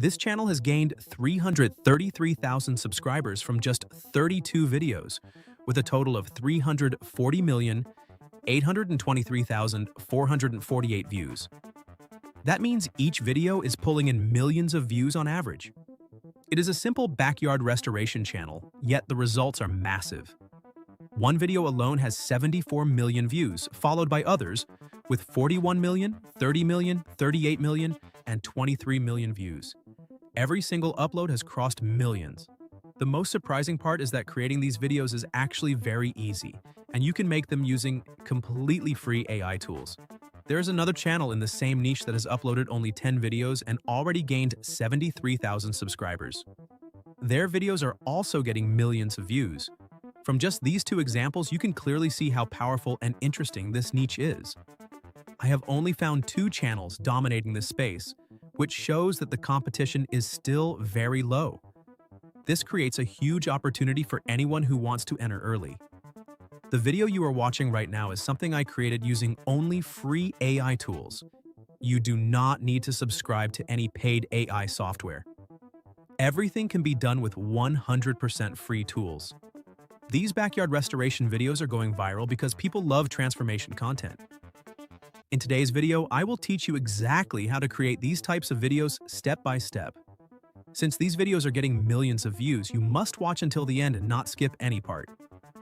This channel has gained 333,000 subscribers from just 32 videos, with a total of 340,823,448 views. That means each video is pulling in millions of views on average. It is a simple backyard restoration channel, yet the results are massive. One video alone has 74 million views, followed by others with 41 million, 30 million, 38 million, and 23 million views. Every single upload has crossed millions. The most surprising part is that creating these videos is actually very easy, and you can make them using completely free AI tools. There is another channel in the same niche that has uploaded only 10 videos and already gained 73,000 subscribers. Their videos are also getting millions of views. From just these two examples, you can clearly see how powerful and interesting this niche is. I have only found 2 channels dominating this space, which shows that the competition is still very low. This creates a huge opportunity for anyone who wants to enter early. The video you are watching right now is something I created using only free AI tools. You do not need to subscribe to any paid AI software. Everything can be done with 100% free tools. These backyard restoration videos are going viral because people love transformation content. In today's video, I will teach you exactly how to create these types of videos step by step. Since these videos are getting millions of views, you must watch until the end and not skip any part.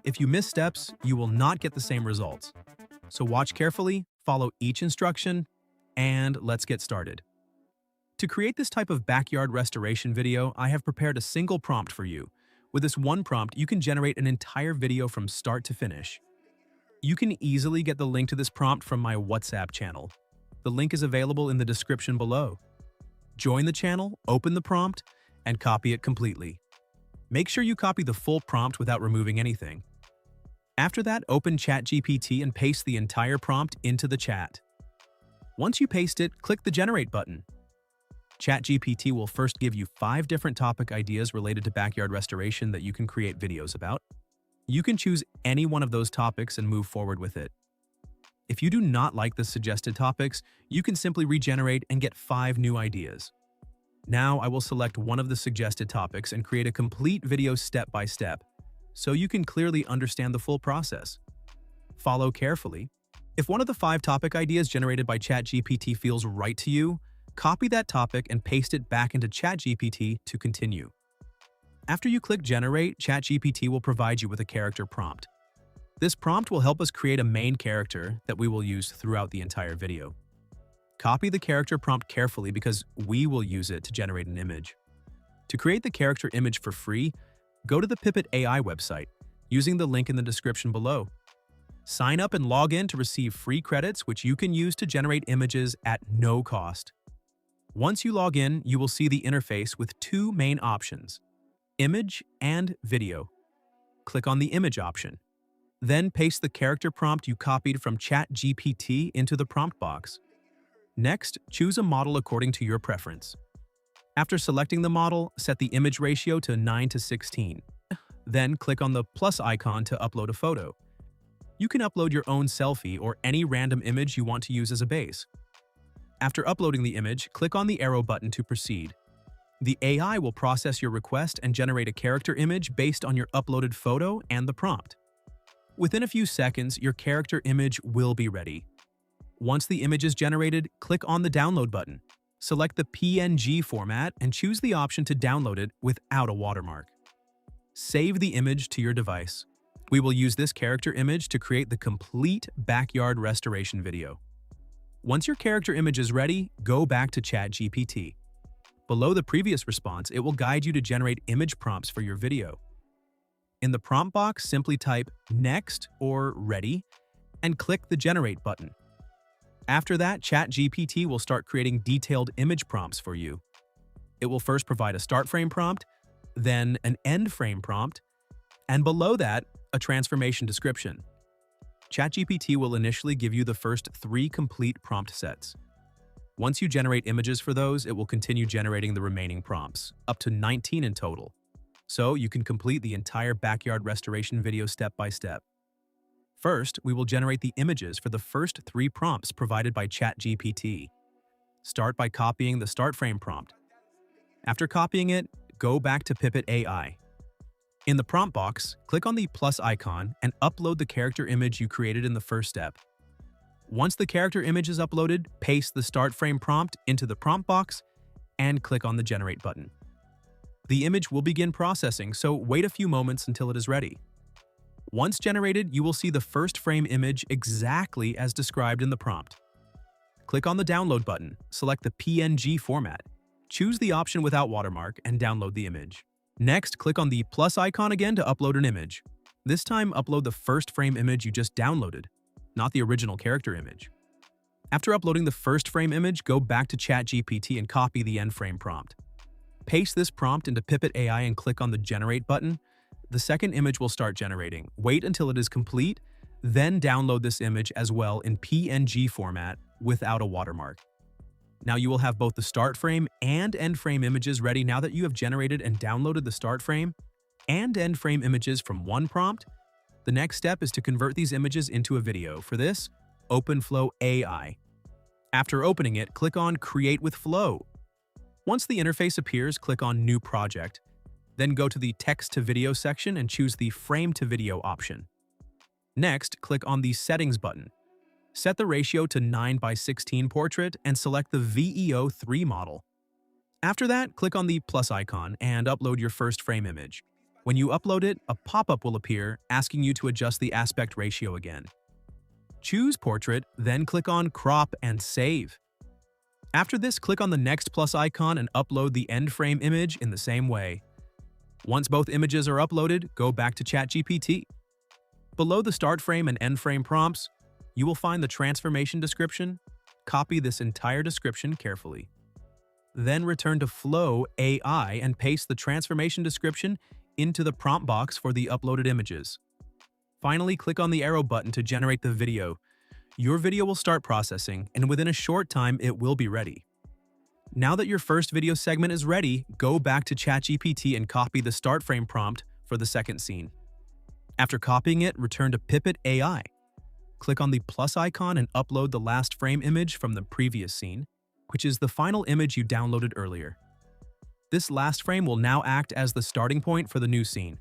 If you miss steps, you will not get the same results. So watch carefully, follow each instruction, and let's get started. To create this type of backyard restoration video, I have prepared a single prompt for you. With this one prompt, you can generate an entire video from start to finish. You can easily get the link to this prompt from my WhatsApp channel. The link is available in the description below. Join the channel, open the prompt, and copy it completely. Make sure you copy the full prompt without removing anything. After that, open ChatGPT and paste the entire prompt into the chat. Once you paste it, click the Generate button. ChatGPT will first give you 5 different topic ideas related to backyard restoration that you can create videos about. You can choose any one of those topics and move forward with it. If you do not like the suggested topics, you can simply regenerate and get 5 new ideas. Now I will select one of the suggested topics and create a complete video step by step, so you can clearly understand the full process. Follow carefully. If one of the 5 topic ideas generated by ChatGPT feels right to you, copy that topic and paste it back into ChatGPT to continue. After you click Generate, ChatGPT will provide you with a character prompt. This prompt will help us create a main character that we will use throughout the entire video. Copy the character prompt carefully because we will use it to generate an image. To create the character image for free, go to the Pipit.ai website using the link in the description below. Sign up and log in to receive free credits which you can use to generate images at no cost. Once you log in, you will see the interface with 2 main options: Image and Video. Click on the Image option. Then paste the character prompt you copied from ChatGPT into the prompt box. Next, choose a model according to your preference. After selecting the model, set the image ratio to 9:16. Then click on the plus icon to upload a photo. You can upload your own selfie or any random image you want to use as a base. After uploading the image, click on the arrow button to proceed. The AI will process your request and generate a character image based on your uploaded photo and the prompt. Within a few seconds, your character image will be ready. Once the image is generated, click on the Download button. Select the PNG format and choose the option to download it without a watermark. Save the image to your device. We will use this character image to create the complete backyard restoration video. Once your character image is ready, go back to ChatGPT. Below the previous response, it will guide you to generate image prompts for your video. In the prompt box, simply type Next or Ready and click the Generate button. After that, ChatGPT will start creating detailed image prompts for you. It will first provide a start frame prompt, then an end frame prompt, and below that, a transformation description. ChatGPT will initially give you the first 3 complete prompt sets. Once you generate images for those, it will continue generating the remaining prompts, up to 19 in total. So you can complete the entire backyard restoration video step by step. First, we will generate the images for the first 3 prompts provided by ChatGPT. Start by copying the start frame prompt. After copying it, go back to Pipit.ai. In the prompt box, click on the plus icon and upload the character image you created in the first step. Once the character image is uploaded, paste the start frame prompt into the prompt box and click on the Generate button. The image will begin processing, so wait a few moments until it is ready. Once generated, you will see the first frame image exactly as described in the prompt. Click on the Download button, select the PNG format, choose the option without watermark, and download the image. Next, click on the plus icon again to upload an image. This time, upload the first frame image you just downloaded, not the original character image. After uploading the first frame image, go back to ChatGPT and copy the end frame prompt. Paste this prompt into Pipit.ai and click on the Generate button. The second image will start generating. Wait until it is complete, then download this image as well in PNG format without a watermark. Now you will have both the start frame and end frame images ready now that you have generated and downloaded the start frame and end frame images from one prompt. The next step is to convert these images into a video. For this, open Flow AI. After opening it, click on Create with Flow. Once the interface appears, click on New Project. Then go to the Text to Video section and choose the Frame to Video option. Next, click on the Settings button. Set the ratio to 9:16 portrait and select the VEO3 model. After that, click on the plus icon and upload your first frame image. When you upload it, a pop-up will appear asking you to adjust the aspect ratio again. Choose Portrait, then click on Crop and Save. After this, click on the next plus icon and upload the end frame image in the same way. Once both images are uploaded, go back to ChatGPT. Below the start frame and end frame prompts, you will find the transformation description. Copy this entire description carefully. Then return to Flow AI and paste the transformation description into the prompt box for the uploaded images. Finally, click on the arrow button to generate the video. Your video will start processing, and within a short time, it will be ready. Now that your first video segment is ready, go back to ChatGPT and copy the start frame prompt for the second scene. After copying it, return to Pipit.ai. Click on the plus icon and upload the last frame image from the previous scene, which is the final image you downloaded earlier. This last frame will now act as the starting point for the new scene.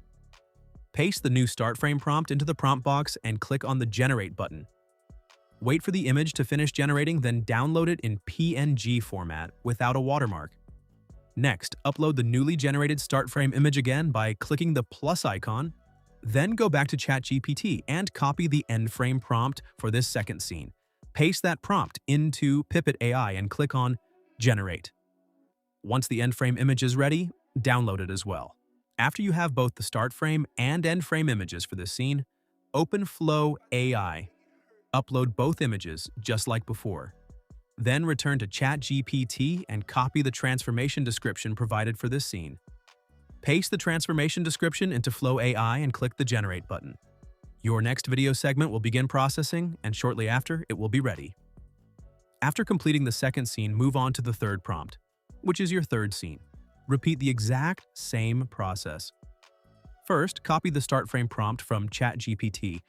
Paste the new start frame prompt into the prompt box and click on the Generate button. Wait for the image to finish generating, then download it in PNG format without a watermark. Next, upload the newly generated start frame image again by clicking the plus icon. Then go back to ChatGPT and copy the end frame prompt for this second scene. Paste that prompt into Pipit.ai and click on Generate. Once the end frame image is ready, download it as well. After you have both the start frame and end frame images for this scene, open Flow AI. Upload both images just like before. Then return to ChatGPT and copy the transformation description provided for this scene. Paste the transformation description into Flow AI and click the Generate button. Your next video segment will begin processing, and shortly after, it will be ready. After completing the second scene, move on to the third prompt, which is your third scene. Repeat the exact same process. First, copy the start frame prompt from ChatGPT.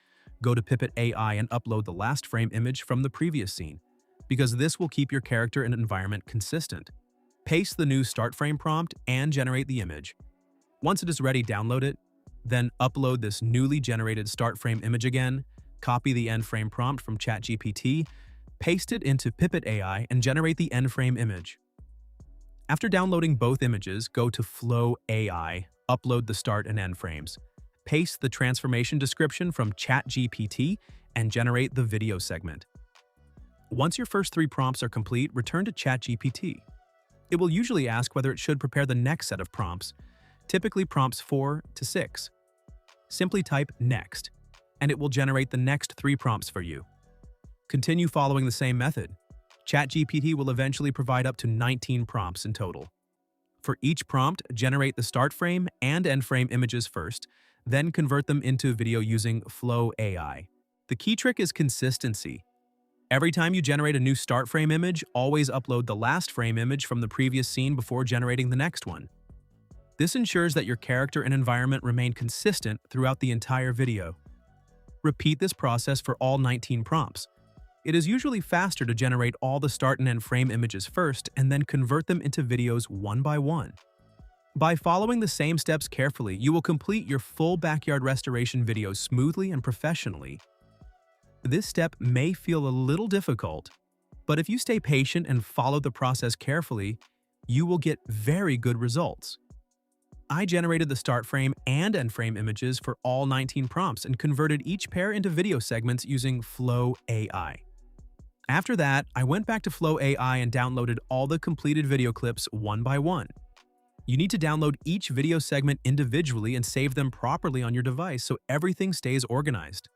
Go to Pipit.ai and upload the last frame image from the previous scene, because this will keep your character and environment consistent. Paste the new start frame prompt and generate the image. Once it is ready, download it. Then upload this newly generated start frame image again, copy the end frame prompt from ChatGPT, paste it into Pipit.ai, and generate the end frame image. After downloading both images, go to Flow AI, upload the start and end frames. Paste the transformation description from ChatGPT and generate the video segment. Once your first three prompts are complete, return to ChatGPT. It will usually ask whether it should prepare the next set of prompts, typically prompts 4 to 6. Simply type Next, and it will generate the next 3 prompts for you. Continue following the same method. ChatGPT will eventually provide up to 19 prompts in total. For each prompt, generate the start frame and end frame images first, then convert them into video using Flow AI. The key trick is consistency. Every time you generate a new start frame image, always upload the last frame image from the previous scene before generating the next one. This ensures that your character and environment remain consistent throughout the entire video. Repeat this process for all 19 prompts. It is usually faster to generate all the start and end frame images first and then convert them into videos one by one. By following the same steps carefully, you will complete your full backyard restoration video smoothly and professionally. This step may feel a little difficult, but if you stay patient and follow the process carefully, you will get very good results. I generated the start frame and end frame images for all 19 prompts and converted each pair into video segments using Flow AI. After that, I went back to Flow AI and downloaded all the completed video clips one by one. You need to download each video segment individually and save them properly on your device so everything stays organized.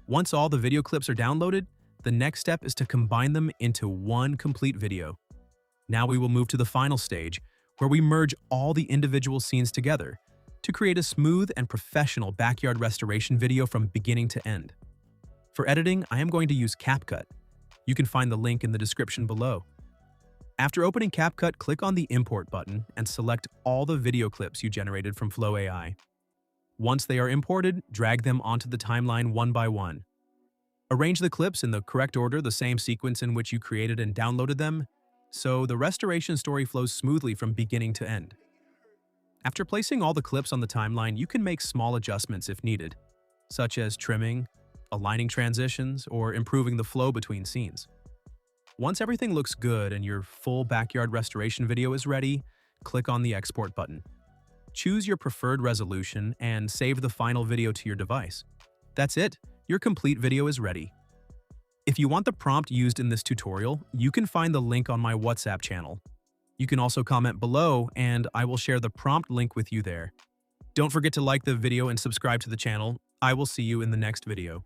Once all the video clips are downloaded, the next step is to combine them into one complete video. Now we will move to the final stage, where we merge all the individual scenes together to create a smooth and professional backyard restoration video from beginning to end. For editing, I am going to use CapCut. You can find the link in the description below. After opening CapCut, click on the Import button and select all the video clips you generated from Flow AI. Once they are imported, drag them onto the timeline one by one. Arrange the clips in the correct order, the same sequence in which you created and downloaded them, so the restoration story flows smoothly from beginning to end. After placing all the clips on the timeline, you can make small adjustments if needed, such as trimming, aligning transitions, or improving the flow between scenes. Once everything looks good and your full backyard restoration video is ready, click on the Export button. Choose your preferred resolution and save the final video to your device. That's it, your complete video is ready. If you want the prompt used in this tutorial, you can find the link on my WhatsApp channel. You can also comment below and I will share the prompt link with you there. Don't forget to like the video and subscribe to the channel. I will see you in the next video.